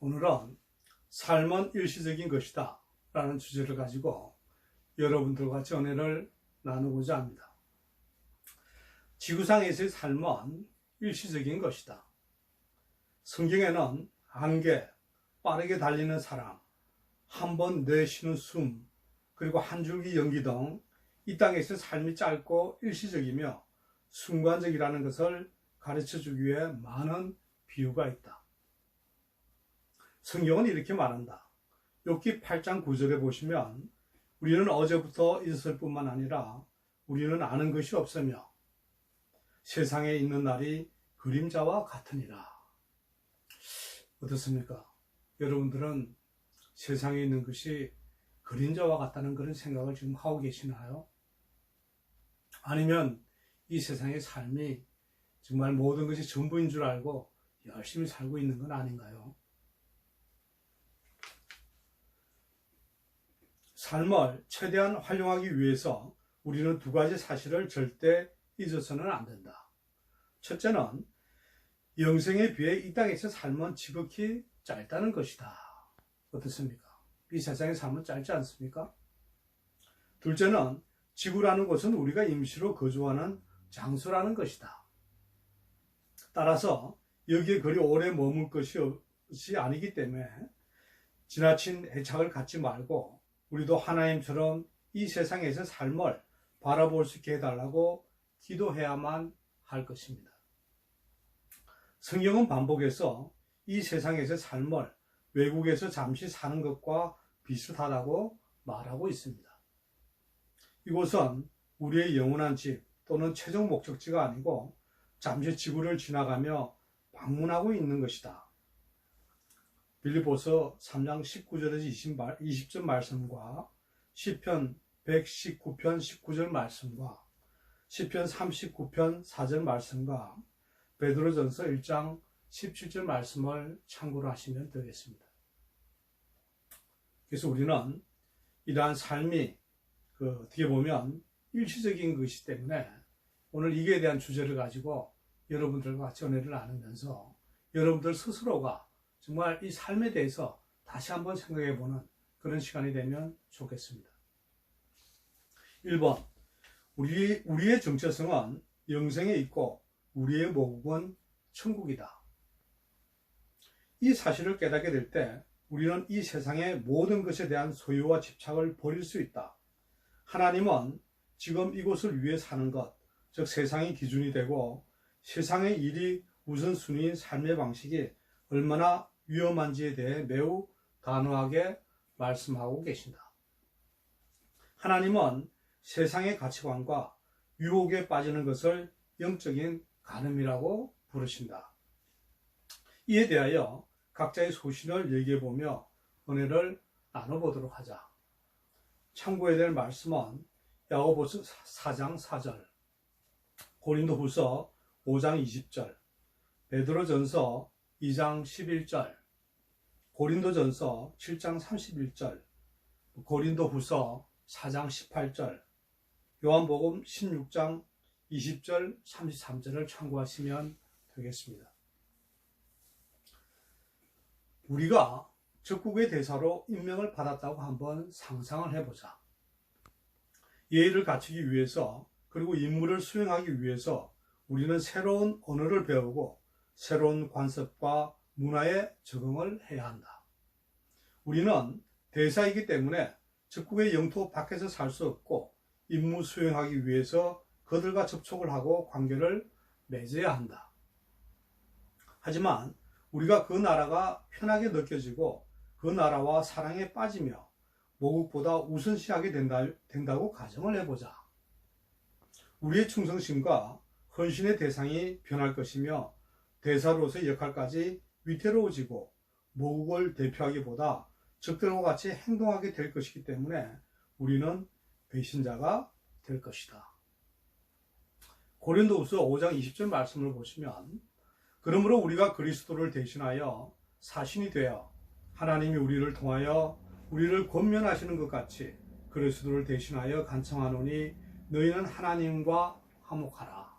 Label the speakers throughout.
Speaker 1: 오늘은 삶은 일시적인 것이다 라는 주제를 가지고 여러분들과 같이 은혜를 나누고자 합니다. 지구상에서의 삶은 일시적인 것이다. 성경에는 안개, 빠르게 달리는 사람, 한 번 내쉬는 숨, 그리고 한 줄기 연기 등 이 땅에서 삶이 짧고 일시적이며 순간적이라는 것을 가르쳐주기 위해 많은 비유가 있다. 성경은 이렇게 말한다. 욥기 8장 9절에 보시면 우리는 어제부터 있었을 뿐만 아니라 우리는 아는 것이 없으며 세상에 있는 날이 그림자와 같으니라. 어떻습니까? 여러분들은 세상에 있는 것이 그림자와 같다는 그런 생각을 지금 하고 계시나요? 아니면 이 세상의 삶이 정말 모든 것이 전부인 줄 알고 열심히 살고 있는 건 아닌가요? 삶을 최대한 활용하기 위해서 우리는 두 가지 사실을 절대 잊어서는 안 된다. 첫째는 영생에 비해 이 땅에서 삶은 지극히 짧다는 것이다. 어떻습니까? 이 세상의 삶은 짧지 않습니까? 둘째는 지구라는 곳은 우리가 임시로 거주하는 장소라는 것이다. 따라서 여기에 그리 오래 머물 것이 아니기 때문에 지나친 애착을 갖지 말고 우리도 하나님처럼 이 세상에서 삶을 바라볼 수 있게 해달라고 기도해야만 할 것입니다. 성경은 반복해서 이 세상에서 삶을 외국에서 잠시 사는 것과 비슷하다고 말하고 있습니다. 이곳은 우리의 영원한 집 또는 최종 목적지가 아니고 잠시 지구를 지나가며 방문하고 있는 것이다. 빌립보서 3장 19절에서 20절 말씀과 시편 119편 19절 말씀과 시편 39편 4절 말씀과 베드로전서 1장 17절 말씀을 참고로 하시면 되겠습니다. 그래서 우리는 이러한 삶이 어떻게 보면 일시적인 것이기 때문에 오늘 이에 대한 주제를 가지고 여러분들과 같이 은혜를 나누면서 여러분들 스스로가 정말 이 삶에 대해서 다시 한번 생각해보는 그런 시간이 되면 좋겠습니다. 1번, 우리의 정체성은 영생에 있고 우리의 모국은 천국이다. 이 사실을 깨닫게 될 때 우리는 이 세상의 모든 것에 대한 소유와 집착을 버릴 수 있다. 하나님은 지금 이곳을 위해 사는 것, 즉 세상이 기준이 되고 세상의 일이 우선순위인 삶의 방식이 얼마나 위험한지에 대해 매우 단호하게 말씀하고 계신다. 하나님은 세상의 가치관과 유혹에 빠지는 것을 영적인 간음이라고 부르신다. 이에 대하여 각자의 소신을 얘기해보며 은혜를 나눠보도록 하자. 참고해야 될 말씀은 야고보서 4장 4절, 고린도후서 5장 20절, 베드로전서 2장 11절, 고린도전서 7장 31절, 고린도후서 4장 18절, 요한복음 16장 20절 33절을 참고하시면 되겠습니다. 우리가 적국의 대사로 임명을 받았다고 한번 상상을 해보자. 예의를 갖추기 위해서 그리고 임무를 수행하기 위해서 우리는 새로운 언어를 배우고 새로운 관습과 문화에 적응을 해야 한다. 우리는 대사이기 때문에 적국의 영토 밖에서 살 수 없고 임무 수행하기 위해서 그들과 접촉을 하고 관계를 맺어야 한다. 하지만 우리가 그 나라가 편하게 느껴지고 그 나라와 사랑에 빠지며 모국보다 우선시하게 된다고 가정을 해보자. 우리의 충성심과 헌신의 대상이 변할 것이며 대사로서의 역할까지 위태로워지고 모국을 대표하기보다 적들과 같이 행동하게 될 것이기 때문에 우리는 배신자가 될 것이다. 고린도후서 5장 20절 말씀을 보시면 그러므로 우리가 그리스도를 대신하여 사신이 되어 하나님이 우리를 통하여 우리를 권면하시는 것 같이 그리스도를 대신하여 간청하노니 너희는 하나님과 화목하라.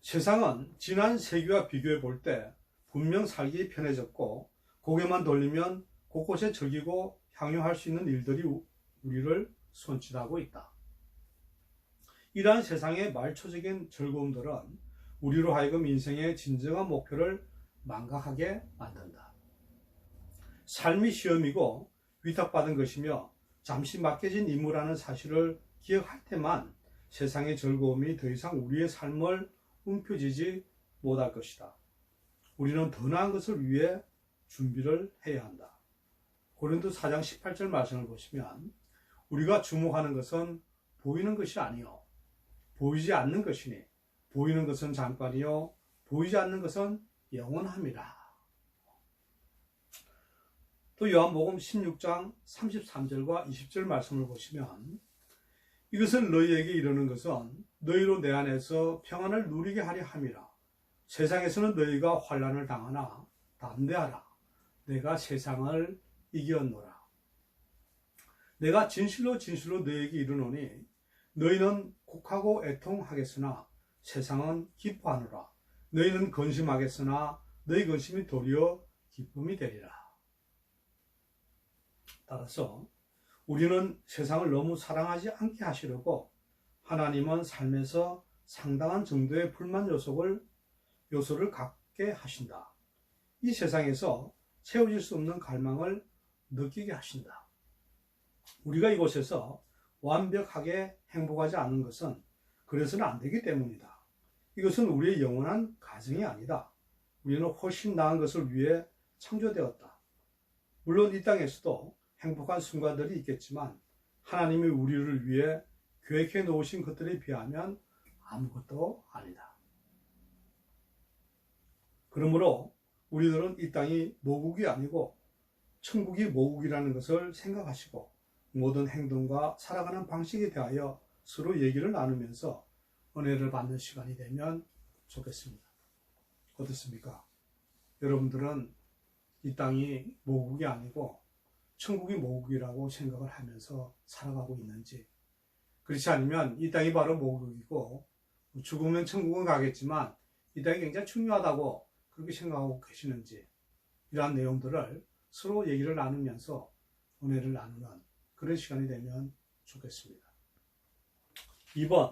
Speaker 1: 세상은 지난 세기와 비교해 볼 때 분명 살기 편해졌고 고개만 돌리면 곳곳에 즐기고 향유할 수 있는 일들이 우리를 손짓하고 있다. 이러한 세상의 말초적인 즐거움들은 우리로 하여금 인생의 진정한 목표를 망각하게 만든다. 삶이 시험이고 위탁받은 것이며 잠시 맡겨진 임무라는 사실을 기억할 때만 세상의 즐거움이 더 이상 우리의 삶을 움켜쥐지 못할 것이다. 우리는 더 나은 것을 위해 준비를 해야 한다. 고린도 4장 18절 말씀을 보시면 우리가 주목하는 것은 보이는 것이 아니요 보이지 않는 것이니 보이는 것은 잠깐이요 보이지 않는 것은 영원함이라. 또 요한복음 16장 33절과 20절 말씀을 보시면 이것을 너희에게 이르는 것은 너희로 내 안에서 평안을 누리게 하려 함이라. 세상에서는 너희가 환난을 당하나 담대하라. 내가 세상을 이겼노라. 내가 진실로 진실로 너희에게 이르노니 너희는 곡하고 애통하겠으나 세상은 기뻐하노라. 너희는 근심하겠으나 너희 근심이 도리어 기쁨이 되리라. 따라서 우리는 세상을 너무 사랑하지 않게 하시려고 하나님은 삶에서 상당한 정도의 불만 요소를 갖게 하신다. 이 세상에서 채워질 수 없는 갈망을 느끼게 하신다. 우리가 이곳에서 완벽하게 행복하지 않은 것은 그래서는 안 되기 때문이다. 이것은 우리의 영원한 가정이 아니다. 우리는 훨씬 나은 것을 위해 창조되었다. 물론 이 땅에서도 행복한 순간들이 있겠지만 하나님이 우리를 위해 계획해 놓으신 것들에 비하면 아무것도 아니다. 그러므로 우리들은 이 땅이 모국이 아니고 천국이 모국이라는 것을 생각하시고 모든 행동과 살아가는 방식에 대하여 서로 얘기를 나누면서 은혜를 받는 시간이 되면 좋겠습니다. 어떻습니까? 여러분들은 이 땅이 모국이 아니고 천국이 모국이라고 생각을 하면서 살아가고 있는지, 그렇지 않으면 이 땅이 바로 모국이고 죽으면 천국은 가겠지만 이 땅이 굉장히 중요하다고 그렇게 생각하고 계시는지, 이러한 내용들을 서로 얘기를 나누면서 은혜를 나누는 그런 시간이 되면 좋겠습니다. 2번,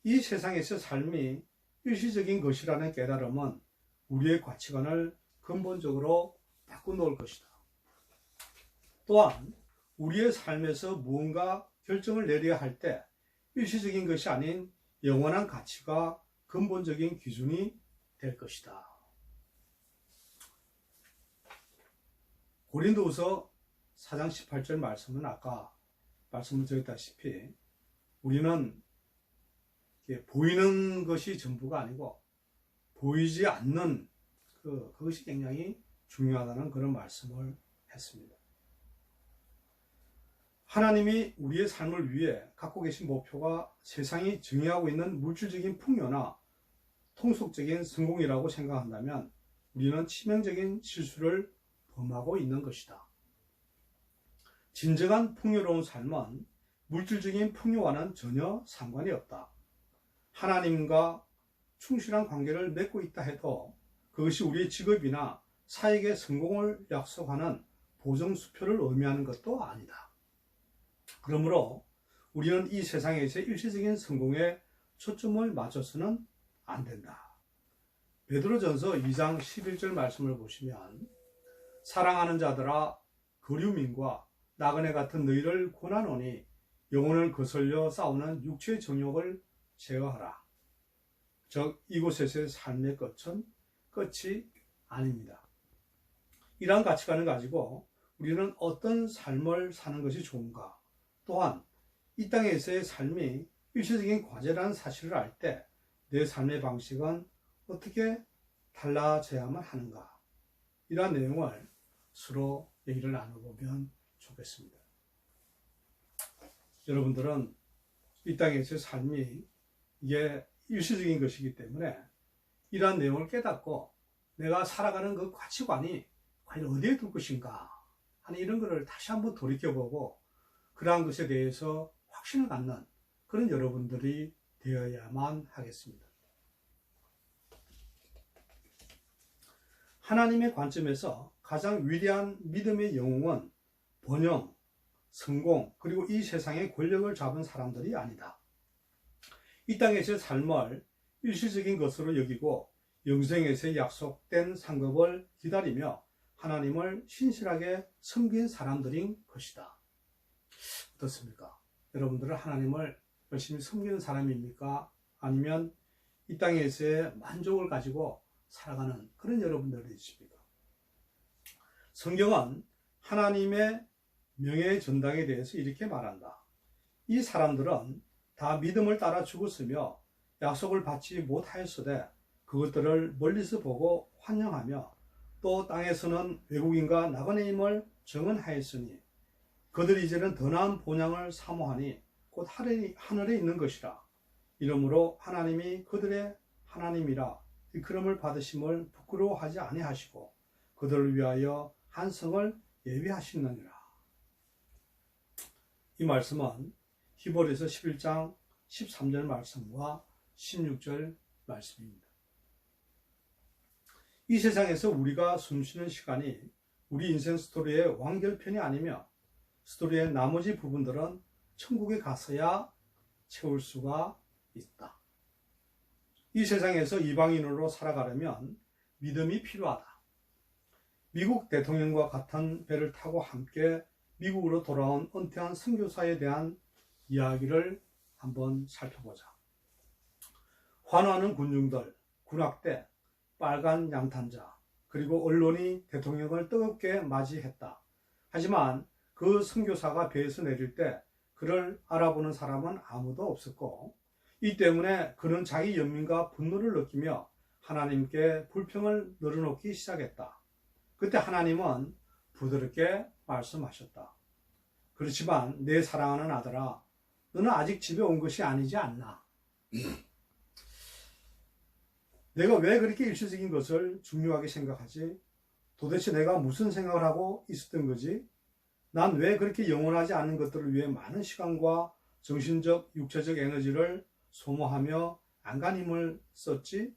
Speaker 1: 이 세상에서 삶이 일시적인 것이라는 깨달음은 우리의 가치관을 근본적으로 바꿔놓을 것이다. 또한 우리의 삶에서 무언가 결정을 내려야 할 때 일시적인 것이 아닌 영원한 가치가 근본적인 기준이 될 것이다. 고린도후서 4장 18절 말씀은 아까 말씀을 드렸다시피 우리는 보이는 것이 전부가 아니고 보이지 않는 그것이 굉장히 중요하다는 그런 말씀을 했습니다. 하나님이 우리의 삶을 위해 갖고 계신 목표가 세상이 정의하고 있는 물질적인 풍요나 통속적인 성공이라고 생각한다면 우리는 치명적인 실수를 범하고 있는 것이다. 진정한 풍요로운 삶은 물질적인 풍요와는 전혀 상관이 없다. 하나님과 충실한 관계를 맺고 있다 해도 그것이 우리의 직업이나 사역의 성공을 약속하는 보정수표를 의미하는 것도 아니다. 그러므로 우리는 이 세상에서 일시적인 성공에 초점을 맞춰서는 안 된다. 베드로전서 2장 11절 말씀을 보시면 사랑하는 자들아 거류민과 나그네 같은 너희를 권하노니 영혼을 거슬려 싸우는 육체의 정욕을 제어하라. 즉 이곳에서의 삶의 끝이 아닙니다. 이러한 가치관을 가지고 우리는 어떤 삶을 사는 것이 좋은가, 또한 이 땅에서의 삶이 일시적인 과제라는 사실을 알 때 내 삶의 방식은 어떻게 달라져야만 하는가, 이러한 내용을 서로 얘기를 나눠보면 좋겠습니다. 여러분들은 이 땅에서의 삶이 이게 일시적인 것이기 때문에 이러한 내용을 깨닫고 내가 살아가는 그 가치관이 과연 어디에 둘 것인가 하는 이런 것을 다시 한번 돌이켜보고 그러한 것에 대해서 확신을 갖는 그런 여러분들이 되어야만 하겠습니다. 하나님의 관점에서 가장 위대한 믿음의 영웅은 번영, 성공, 그리고 이 세상의 권력을 잡은 사람들이 아니다. 이 땅에서의 삶을 일시적인 것으로 여기고 영생에서 약속된 상급을 기다리며 하나님을 신실하게 섬긴 사람들인 것이다. 어떻습니까? 여러분들은 하나님을 열심히 섬기는 사람입니까? 아니면 이 땅에서의 만족을 가지고 살아가는 그런 여러분들이십니까? 성경은 하나님의 명예의 전당에 대해서 이렇게 말한다. 이 사람들은 다 믿음을 따라 죽었으며 약속을 받지 못하였으되 그것들을 멀리서 보고 환영하며 또 땅에서는 외국인과 나그네임을 정언하였으니 그들이 이제는 더 나은 본향을 사모하니 곧 하늘에 있는 것이라. 이러므로 하나님이 그들의 하나님이라 일컬음을 받으심을 부끄러워하지 아니하시고 그들을 위하여 한 성을 예비하시느니라. 이 말씀은 히브리서 11장 13절 말씀과 16절 말씀입니다. 이 세상에서 우리가 숨쉬는 시간이 우리 인생 스토리의 완결편이 아니며 스토리의 나머지 부분들은 천국에 가서야 채울 수가 있다. 이 세상에서 이방인으로 살아가려면 믿음이 필요하다. 미국 대통령과 같은 배를 타고 함께 미국으로 돌아온 은퇴한 선교사에 대한 이야기를 한번 살펴보자. 환호하는 군중들, 군악대, 빨간 양탄자, 그리고 언론이 대통령을 뜨겁게 맞이했다. 하지만 그 선교사가 배에서 내릴 때 그를 알아보는 사람은 아무도 없었고 이 때문에 그는 자기 연민과 분노를 느끼며 하나님께 불평을 늘어놓기 시작했다. 그때 하나님은 부드럽게 말씀하셨다. 그렇지만 내 사랑하는 아들아, 너는 아직 집에 온 것이 아니지 않나? 내가 왜 그렇게 일시적인 것을 중요하게 생각하지? 도대체 내가 무슨 생각을 하고 있었던 거지? 난 왜 그렇게 영원하지 않은 것들을 위해 많은 시간과 정신적, 육체적 에너지를 소모하며 안간힘을 썼지?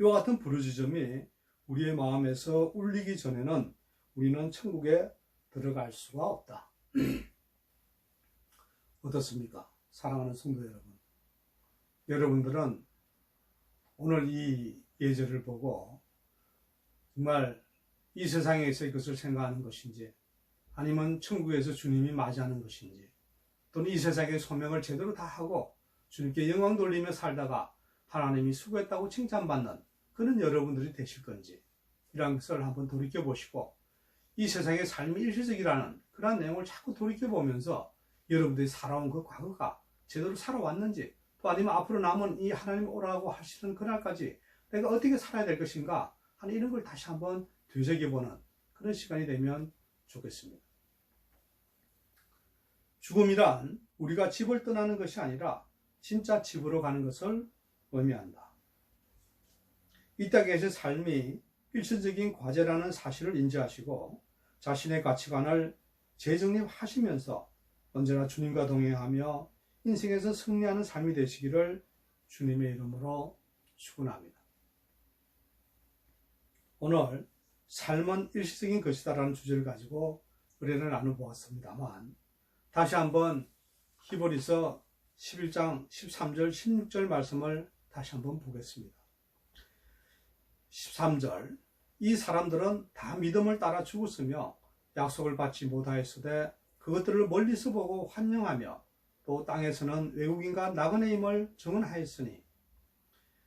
Speaker 1: 이와 같은 부르짖음이 우리의 마음에서 울리기 전에는 우리는 천국에 들어갈 수가 없다. 어떻습니까? 사랑하는 성도 여러분. 여러분들은 오늘 이 예절을 보고 정말 이 세상에서 이것을 생각하는 것인지 아니면 천국에서 주님이 맞이하는 것인지 또는 이 세상의 소명을 제대로 다 하고 주님께 영광 돌리며 살다가 하나님이 수고했다고 칭찬받는 그런 여러분들이 되실 건지 이러한 것을 한번 돌이켜보시고 이 세상의 삶이 일시적이라는 그러한 내용을 자꾸 돌이켜보면서 여러분들이 살아온 그 과거가 제대로 살아왔는지 또 아니면 앞으로 남은 이 하나님 오라고 하시는 그날까지 내가 어떻게 살아야 될 것인가 하는 이런 걸 다시 한번 되새겨보는 그런 시간이 되면 좋겠습니다. 죽음이란 우리가 집을 떠나는 것이 아니라 진짜 집으로 가는 것을 의미한다. 이 땅에서의 삶이 일시적인 과제라는 사실을 인지하시고 자신의 가치관을 재정립하시면서 언제나 주님과 동행하며 인생에서 승리하는 삶이 되시기를 주님의 이름으로 축원합니다. 오늘 삶은 일시적인 것이다라는 주제를 가지고 의뢰를 나눠보았습니다만 다시 한번 히브리서 11장 13절 16절 말씀을 다시 한번 보겠습니다. 13절 이 사람들은 다 믿음을 따라 죽었으며 약속을 받지 못하였으되 그것들을 멀리서 보고 환영하며 또 땅에서는 외국인과 나그네임을 정언하였으니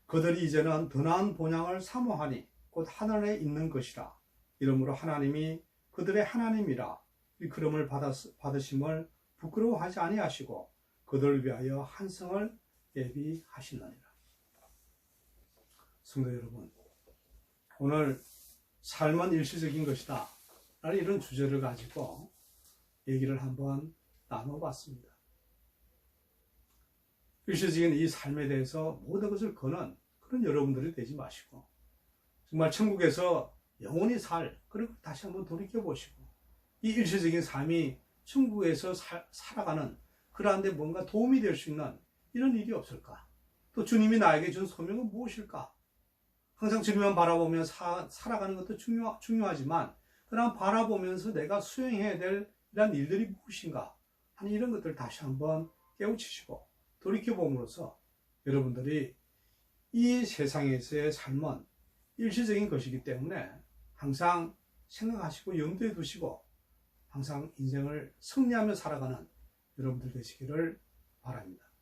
Speaker 1: 그들이 이제는 더 나은 본향을 사모하니 곧 하늘에 있는 것이라. 이러므로 하나님이 그들의 하나님이라 일컬음을 받으심을 부끄러워하지 아니하시고 그들을 위하여 한 성을 예비하시느니라. 성도 여러분, 오늘 삶은 일시적인 것이다 라는 이런 주제를 가지고 얘기를 한번 나눠봤습니다. 일시적인 이 삶에 대해서 모든 것을 거는 그런 여러분들이 되지 마시고 정말 천국에서 영원히 그리고 다시 한번 돌이켜보시고 이 일시적인 삶이 천국에서 살아가는 그러한데 뭔가 도움이 될 수 있는 이런 일이 없을까? 또 주님이 나에게 준 소명은 무엇일까? 항상 주님만 바라보며 살아가는 것도 중요하지만 그냥 바라보면서 내가 수행해야 될 이런 일들이 무엇인가 하는 이런 것들을 다시 한번 깨우치시고 돌이켜봄으로써 여러분들이 이 세상에서의 삶은 일시적인 것이기 때문에 항상 생각하시고 염두에 두시고 항상 인생을 승리하며 살아가는 여러분들 되시기를 바랍니다.